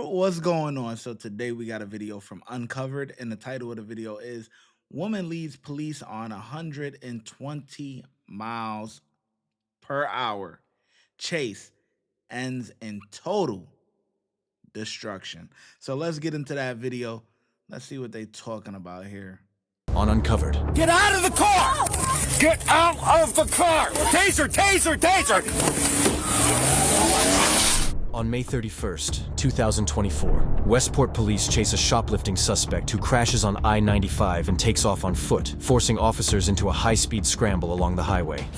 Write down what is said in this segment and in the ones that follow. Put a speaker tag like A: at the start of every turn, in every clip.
A: What's going on? So today we got a video from Uncovered, and the title of the video is "Woman Leads Police on 120 miles per hour chase ends in total destruction." So let's get into that video. Let's see what they talking about here.
B: On Uncovered.
C: Get out of the car! Get out of the car! Taser, taser, taser!
B: On May 31st, 2024, Westport police chase a shoplifting suspect who crashes on I-95 and takes off on foot, forcing officers into a high-speed scramble along the highway.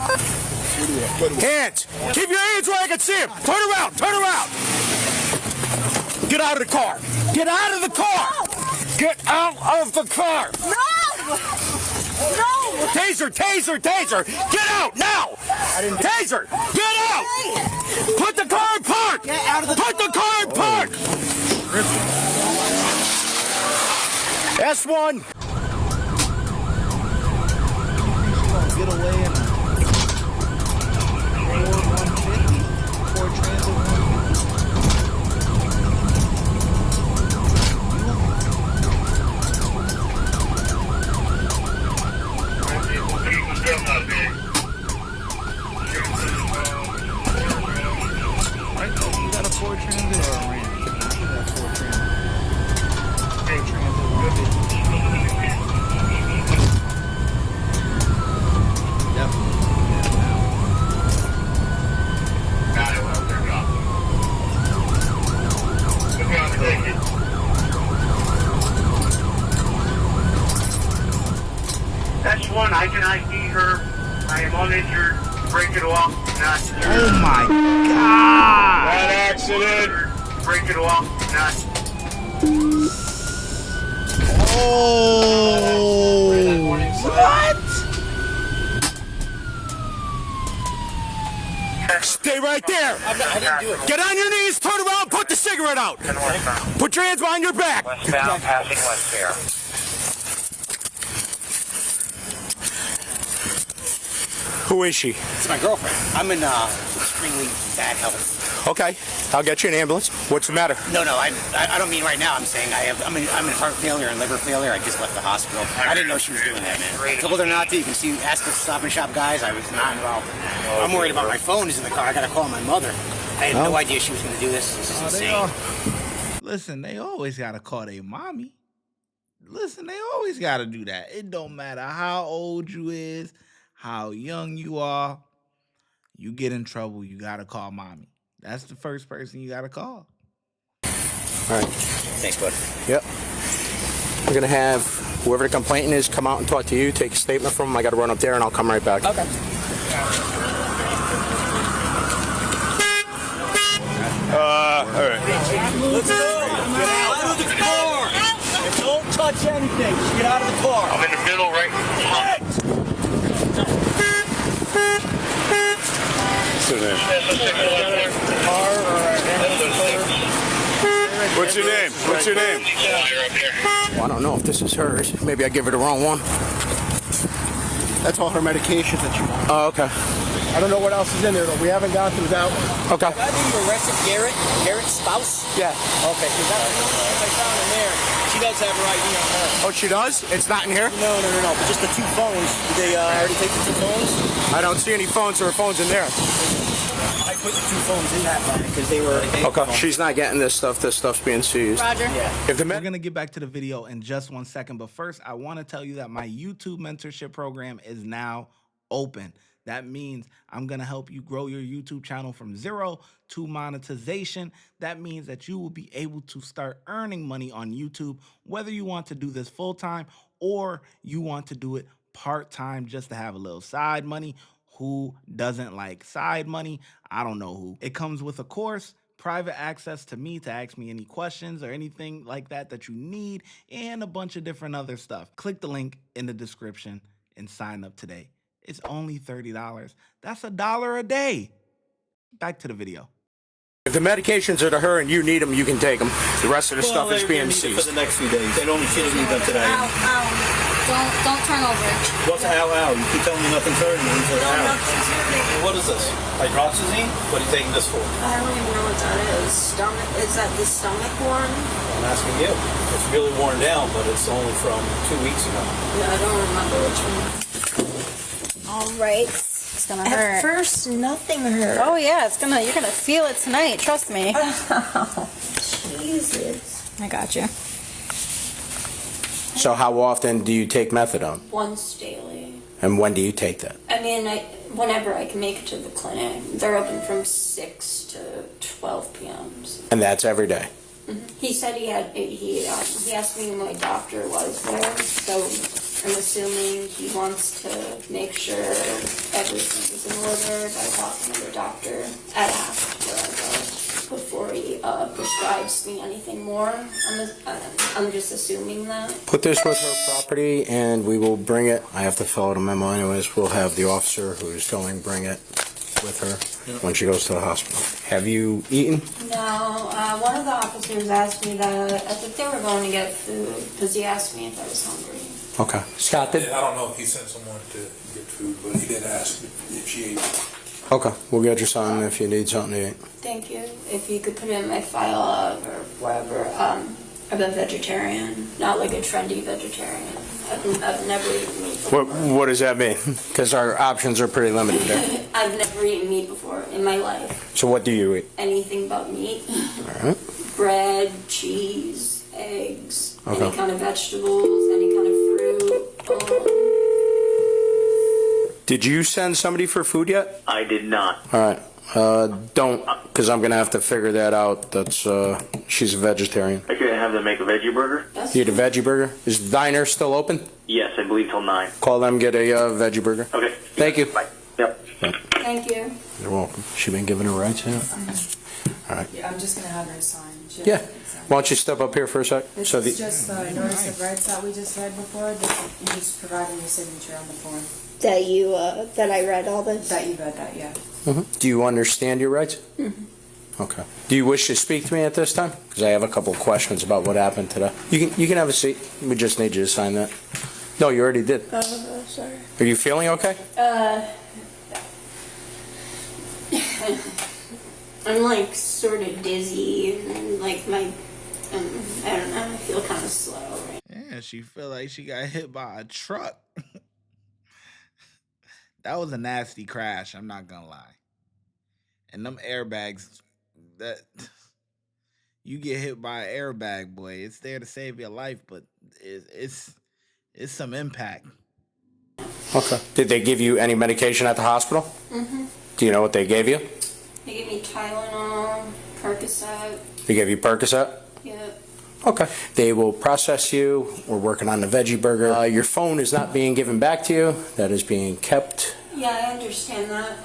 C: Hands! Keep your hands where I can see them! Turn around! Turn around! Get out of the car! Get out of the car! Get out of the car!
D: No! No!
C: Taser, taser, taser! Get out now! Taser! Get out! Put the car in park!
D: Get out of the
C: Put the car in park! S1!
A: Get away in a Ford 150, Ford Transit 150. Right, so you got a Ford Transit or a Ram? I think that's Ford Transit. Ford Transit 150. Definitely.
E: That's one. I can ID her. I am uninjured. Break it off. Not.
A: Oh my God!
E: Bad accident. Break it off. Not.
A: Oh! What?
C: Stay right there!
E: I didn't do it.
C: Get on your knees, turn around, put the cigarette out! Put your hands behind your back!
E: Westbound, passing west here.
C: Who is she?
F: It's my girlfriend. I'm in extremely bad health.
C: Okay, I'll get you an ambulance. What's the matter?
F: No, I don't mean right now. I'm saying I'm in heart failure and liver failure. I just left the hospital. I didn't know she was doing that, man. I told her not to. You can see, ask the Stop and Shop guys. I was not involved. I'm worried about my phone is in the car. I got to call my mother. I had no idea she was going to do this. This is insane.
A: Listen, they always got to call their mommy. Listen, they always got to do that. It don't matter how old you is, how young you are. You get in trouble, you got to call mommy. That's the first person you got to call.
C: All right.
F: Thanks, bud.
C: Yep. I'm going to have whoever the complainant is come out and talk to you, take a statement from him. I got to run up there and I'll come right back.
F: Okay.
C: All right.
F: Let's go. Get out of the car. And don't touch anything. Just get out of the car.
E: I'm in the middle right.
C: What's your name? What's your name? Well, I don't know if this is hers. Maybe I give her the wrong one.
G: That's all her medications that she wants.
C: Oh, okay.
G: I don't know what else is in there, though. We haven't gone through that one.
C: Okay.
F: I think you arrested Garrett's spouse?
C: Yeah.
F: Okay, because that's the only thing I found in there. She does have her ID on her.
C: Oh, she does? It's not in here?
F: No. But just the two phones. Did they already take the two phones?
C: I don't see any phones or phones in there.
F: I put the two phones in that bag because they were...
C: Okay. She's not getting this stuff. This stuff's being seized.
D: Roger.
F: Yeah.
C: If the
A: We're going to get back to the video in just 1 second, but first I want to tell you that my YouTube mentorship program is now open. That means I'm going to help you grow your YouTube channel from zero to monetization. That means that you will be able to start earning money on YouTube, whether you want to do this full-time or you want to do it part-time just to have a little side money. Who doesn't like side money? I don't know who. It comes with a course, private access to me to ask me any questions or anything like that that you need, and a bunch of different other stuff. Click the link in the description and sign up today. It's only $30. That's $1 a day. Back to the video.
C: If the medications are to her and you need them, you can take them. The rest of the stuff is being seized.
H: For the next few days. She doesn't need them today.
D: Ow, ow. Don't turn over.
H: What's ow, ow? You keep telling me nothing's hurting me.
D: No, nothing's hurting.
H: What is this? Hydroxyzine? What are you taking this for?
D: I don't even know what that is. Is that the stomach one?
H: I'm asking you. It's really worn down, but it's only from 2 weeks ago.
D: No, I don't remember which one. All right. It's gonna hurt.
I: At first, nothing hurt.
D: Oh yeah, you're gonna feel it tonight. Trust me.
I: Jesus.
D: I got you.
G: So how often do you take methadone?
J: Once daily.
G: And when do you take that?
J: I mean, whenever I can make it to the clinic. They're open from 6 to 12 p.m.
G: And that's every day?
J: He said he asked me who my doctor was there, so I'm assuming he wants to make sure everything is in order by talking to the doctor at after I go before he prescribes me anything more. I'm just assuming that.
G: Put this with her property and we will bring it. I have to fill out a memo anyways. We'll have the officer who's going bring it with her when she goes to the hospital. Have you eaten?
J: No, one of the officers asked me that. I think they were going to get food because he asked me if I was hungry.
G: Okay. Scott did?
K: I don't know if he sent someone to get food, but he did ask if she ate.
G: Okay. We'll get you something if you need something to eat.
J: Thank you. If you could put it in my file or wherever, I'm a vegetarian, not like a trendy vegetarian. I've never eaten meat before.
G: What does that mean? Because our options are pretty limited there.
J: I've never eaten meat before in my life.
G: So what do you eat?
J: Anything but meat.
G: All right.
J: Bread, cheese, eggs,
G: Okay.
J: any kind of vegetables, any kind of fruit.
G: Did you send somebody for food yet?
E: I did not.
G: All right. Don't, because I'm going to have to figure that out. That's, she's a vegetarian.
E: I could have them make a veggie burger.
G: You eat a veggie burger? Is the diner still open?
E: Yes, I believe till 9.
G: Call them, get a veggie burger.
E: Okay.
G: Thank you.
E: Bye. Yep.
J: Thank you.
G: You're welcome. She been given her rights yet? All right.
I: Yeah, I'm just gonna have her sign.
G: Yeah. Why don't you step up here for a sec?
I: This is just the notice of rights that we just read before. You just providing your signature on the form.
J: That you, that I read all this?
I: That you read that, yeah.
G: Do you understand your rights? Okay. Do you wish to speak to me at this time? Because I have a couple of questions about what happened today. You can have a seat. We just need you to sign that. No, you already did.
J: Oh, sorry.
G: Are you feeling okay?
J: I'm like sort of dizzy and like my, I don't know, I feel kind of slow right
A: Yeah, she feel like she got hit by a truck. That was a nasty crash, I'm not gonna lie. And them airbags, that you get hit by an airbag, boy, it's there to save your life, but it's some impact.
G: Okay. Did they give you any medication at the hospital? Do you know what they gave you?
J: They gave me Tylenol, Percocet.
G: They gave you Percocet?
J: Yeah.
G: Okay. They will process you. We're working on the veggie burger. Your phone is not being given back to you. That is being kept.
J: Yeah, I understand that.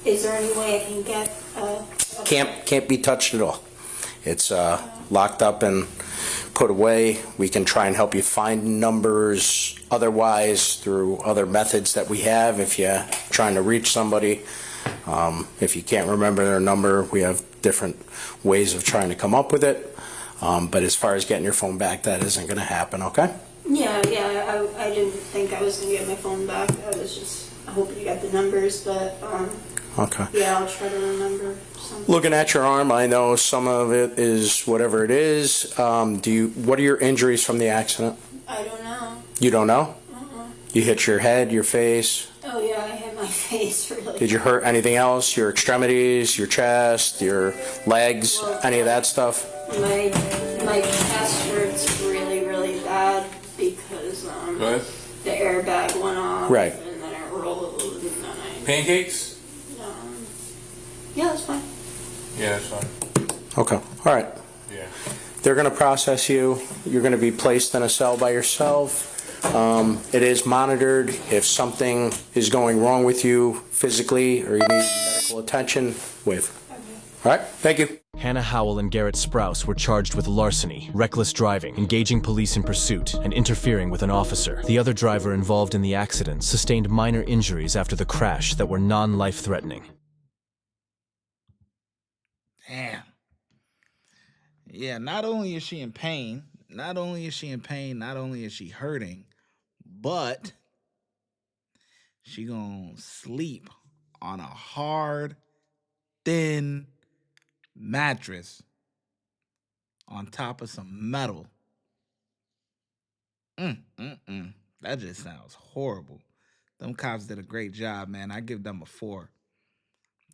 J: Is there any way I can get
G: Can't be touched at all. It's locked up and put away. We can try and help you find numbers otherwise through other methods that we have if you're trying to reach somebody. If you can't remember their number, we have different ways of trying to come up with it. But as far as getting your phone back, that isn't going to happen, okay?
J: Yeah, I didn't think I was going to get my phone back. I was just hoping to get the numbers, but
G: Okay.
J: yeah, I'll try to remember something.
G: Looking at your arm, I know some of it is whatever it is. What are your injuries from the accident?
J: I don't know.
G: You don't know? You hit your head, your face?
J: Oh yeah, I hit my face really.
G: Did you hurt anything else? Your extremities, your chest, your legs, any of that stuff?
J: My chest hurts really, really bad because the airbag went off.
G: Right.
J: And then it rolled and then
K: Pancakes?
J: yeah, that's fine.
K: Yeah, that's fine.
G: Okay. All right.
K: Yeah.
G: They're going to process you. You're going to be placed in a cell by yourself. It is monitored. If something is going wrong with you physically or you need medical attention, wave. All right. Thank you.
B: Hannah Howell and Garrett Sprouse were charged with larceny, reckless driving, engaging police in pursuit, and interfering with an officer. The other driver involved in the accident sustained minor injuries after the crash that were non-life-threatening.
A: Damn. Yeah, not only is she in pain, not only is she hurting, but she gonna sleep on a hard, thin mattress on top of some metal. That just sounds horrible. Them cops did a great job, man. I give them a 4.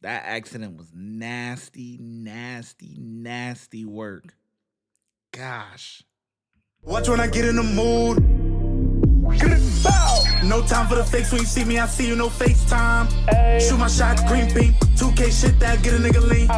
A: That accident was nasty, nasty, nasty work. Gosh.
C: Watch when I get in the mood. No time for the fakes. When you see me, I see you, no FaceTime. Shoot my shot, green beam. 2K shit that get a nigga lean.